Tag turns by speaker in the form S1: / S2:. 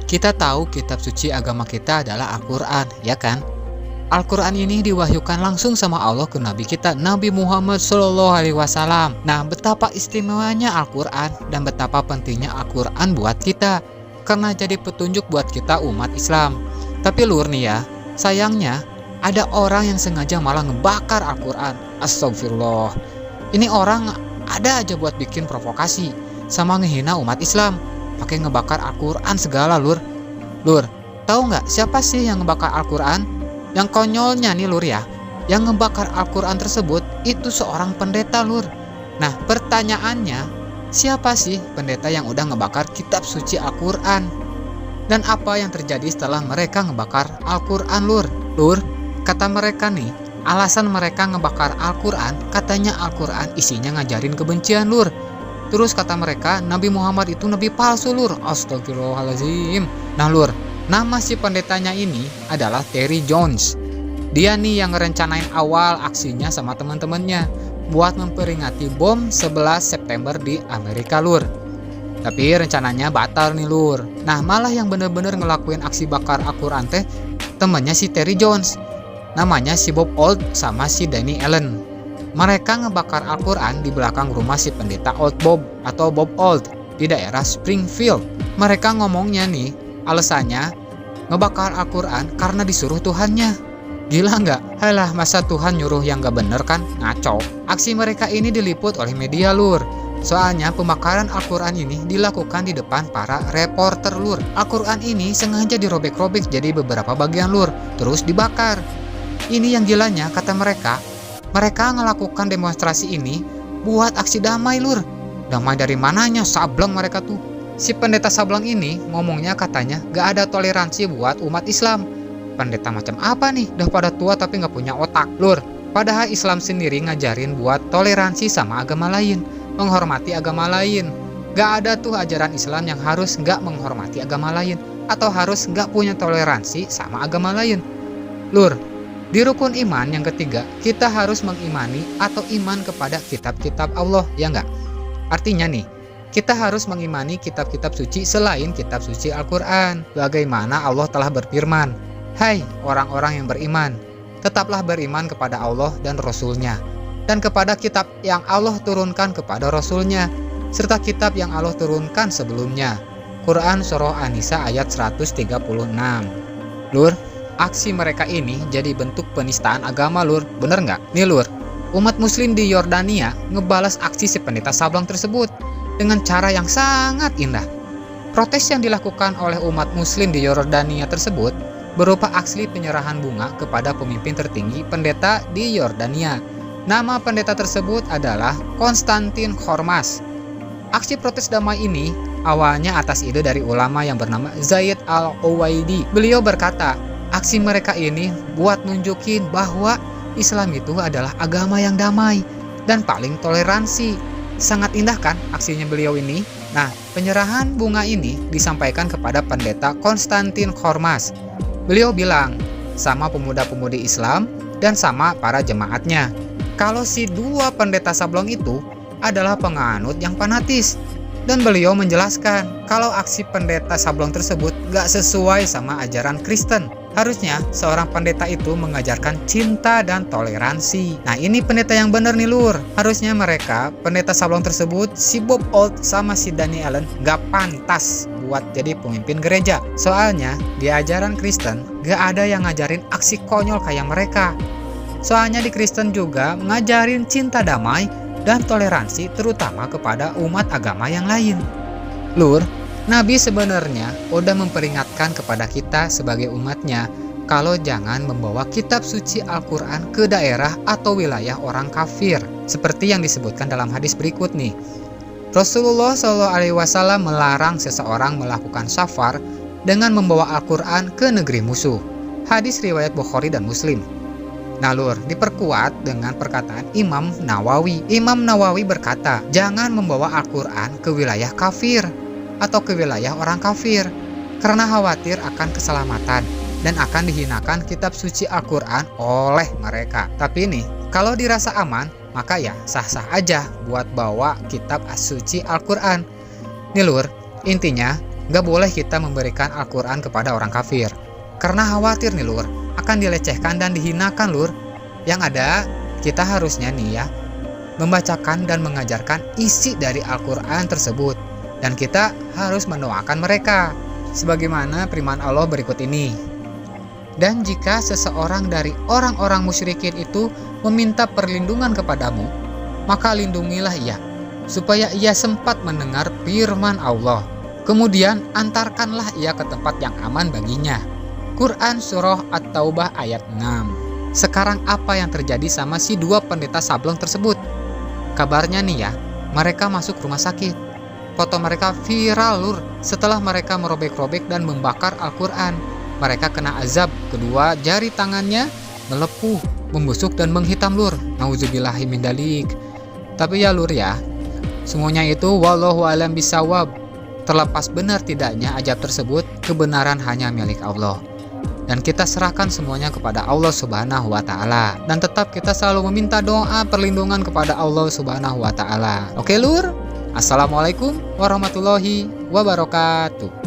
S1: Kita tahu kitab suci agama kita adalah Al-Quran, ya kan? Al-Quran ini diwahyukan langsung sama Allah ke Nabi kita, Nabi Muhammad SAW. Nah, betapa istimewanya Al-Quran dan betapa pentingnya Al-Quran buat kita, karena jadi petunjuk buat kita umat Islam. Tapi lur nih ya, sayangnya ada orang yang sengaja malah ngebakar Al-Quran. Astagfirullah. Ini orang ada aja buat bikin provokasi sama ngehina umat Islam, pakai ngebakar Al-Quran segala lur. Lur, tahu nggak siapa sih yang ngebakar Al-Quran? Yang konyolnya nih lur ya, yang ngebakar Al-Quran tersebut itu seorang pendeta lur. Nah pertanyaannya, siapa sih pendeta yang udah ngebakar kitab suci Al-Quran? Dan apa yang terjadi setelah mereka ngebakar Al-Quran lur? Lur, kata mereka nih, alasan mereka ngebakar Al-Quran, katanya Al-Quran isinya ngajarin kebencian lur. Terus kata mereka, Nabi Muhammad itu nabi palsu lur. Astagfirullahaladzim. Nah lur, nama si pendetanya ini adalah Terry Jones. Dia nih yang ngerencanain awal aksinya sama teman-temannya buat memperingati bom 11 September di Amerika lur. Tapi rencananya batal nih lur. Nah malah yang bener-bener ngelakuin aksi bakar Al-Quran teh temennya si Terry Jones. Namanya si Bob Old sama si Danny Allen. Mereka ngebakar Al-Quran di belakang rumah si pendeta Old Bob atau Bob Old di daerah Springfield. Mereka ngomongnya nih, alasannya ngebakar Al-Quran karena disuruh Tuhannya. Gila nggak? Halah, masa Tuhan nyuruh yang nggak bener kan? Ngaco. Aksi mereka ini diliput oleh media lur. Soalnya pembakaran Al-Quran ini dilakukan di depan para reporter lur. Al-Quran ini sengaja dirobek-robek jadi beberapa bagian lur, terus dibakar. Ini yang gilanya, kata mereka ngelakukan demonstrasi ini buat aksi damai lur. Damai dari mananya? Sableng mereka tuh. Si pendeta sableng ini ngomongnya katanya gak ada toleransi buat umat Islam. Pendeta macam apa nih? Udah pada tua tapi gak punya otak lur. Padahal Islam sendiri ngajarin buat toleransi sama agama lain, menghormati agama lain. Gak ada tuh ajaran Islam yang harus gak menghormati agama lain atau harus gak punya toleransi sama agama lain. Lur, di rukun iman yang ketiga, kita harus mengimani atau iman kepada kitab-kitab Allah, ya enggak? Artinya nih, kita harus mengimani kitab-kitab suci selain kitab suci Al-Quran. Bagaimana Allah telah berfirman, "Hai orang-orang yang beriman, tetaplah beriman kepada Allah dan Rasul-Nya, dan kepada kitab yang Allah turunkan kepada Rasul-Nya, serta kitab yang Allah turunkan sebelumnya." Quran Surah An-Nisa ayat 136. Lur, aksi mereka ini jadi bentuk penistaan agama lur, bener nggak? Nih lur, umat muslim di Yordania ngebalas aksi si pendeta sableng tersebut dengan cara yang sangat indah. Protes yang dilakukan oleh umat muslim di Yordania tersebut berupa aksi penyerahan bunga kepada pemimpin tertinggi pendeta di Yordania. Nama pendeta tersebut adalah Konstantin Hormas. Aksi protes damai ini awalnya atas ide dari ulama yang bernama Zaid Al-Uwaidi. Beliau berkata, aksi mereka ini buat nunjukin bahwa Islam itu adalah agama yang damai dan paling toleransi. Sangat indah kan aksinya beliau ini? Nah, penyerahan bunga ini disampaikan kepada pendeta Konstantin Hormas. Beliau bilang sama pemuda-pemudi Islam dan sama para jemaatnya, kalau si dua pendeta sableng itu adalah penganut yang fanatis. Dan beliau menjelaskan kalau aksi pendeta sableng tersebut gak sesuai sama ajaran Kristen. Harusnya seorang pendeta itu mengajarkan cinta dan toleransi. Nah ini pendeta yang benar nih lur. Harusnya mereka, pendeta sableng tersebut, si Bob Old sama si Danny Allen gak pantas buat jadi pemimpin gereja. Soalnya di ajaran Kristen gak ada yang ngajarin aksi konyol kayak mereka. Soalnya di Kristen juga ngajarin cinta damai dan toleransi terutama kepada umat agama yang lain. Lur, Nabi sebenarnya udah memperingatkan kepada kita sebagai umatnya kalau jangan membawa kitab suci Al-Quran ke daerah atau wilayah orang kafir, seperti yang disebutkan dalam hadis berikut nih. Rasulullah SAW melarang seseorang melakukan safar dengan membawa Al-Quran ke negeri musuh. Hadis riwayat Bukhari dan Muslim. Nah lur, diperkuat dengan perkataan Imam Nawawi. Imam Nawawi berkata, jangan membawa Al-Quran ke wilayah kafir atau ke wilayah orang kafir karena khawatir akan keselamatan dan akan dihinakan kitab suci Al-Quran oleh mereka. Tapi nih, kalau dirasa aman, maka ya sah-sah aja buat bawa kitab suci Al-Quran. Nih lur, intinya Nggak boleh kita memberikan Al-Quran kepada orang kafir. Karena khawatir nih lur, akan dilecehkan dan dihinakan lur. Yang ada, kita harusnya nih ya, membacakan dan mengajarkan isi dari Al-Quran tersebut. Dan kita harus mendoakan mereka. Sebagaimana firman Allah berikut ini. Dan jika seseorang dari orang-orang musyrikin itu meminta perlindungan kepadamu, maka lindungilah ia, supaya ia sempat mendengar firman Allah. Kemudian antarkanlah ia ke tempat yang aman baginya. Quran Surah At-Taubah ayat 6. Sekarang apa yang terjadi sama si dua pendeta sableng tersebut? Kabarnya nih ya, mereka masuk rumah sakit. Foto mereka viral lur setelah mereka merobek-robek dan membakar Al-Quran. Mereka kena azab, kedua jari tangannya melepuh, membusuk dan menghitam lur. Nauzubillahi min dzalik. Tapi ya lur ya, semuanya itu wallahu alam bisawab. Terlepas benar tidaknya azab tersebut, kebenaran hanya milik Allah. Dan kita serahkan semuanya kepada Allah Subhanahu wa Ta'ala. Dan tetap kita selalu meminta doa perlindungan kepada Allah Subhanahu wa Ta'ala. Oke lur? Assalamualaikum warahmatullahi wabarakatuh.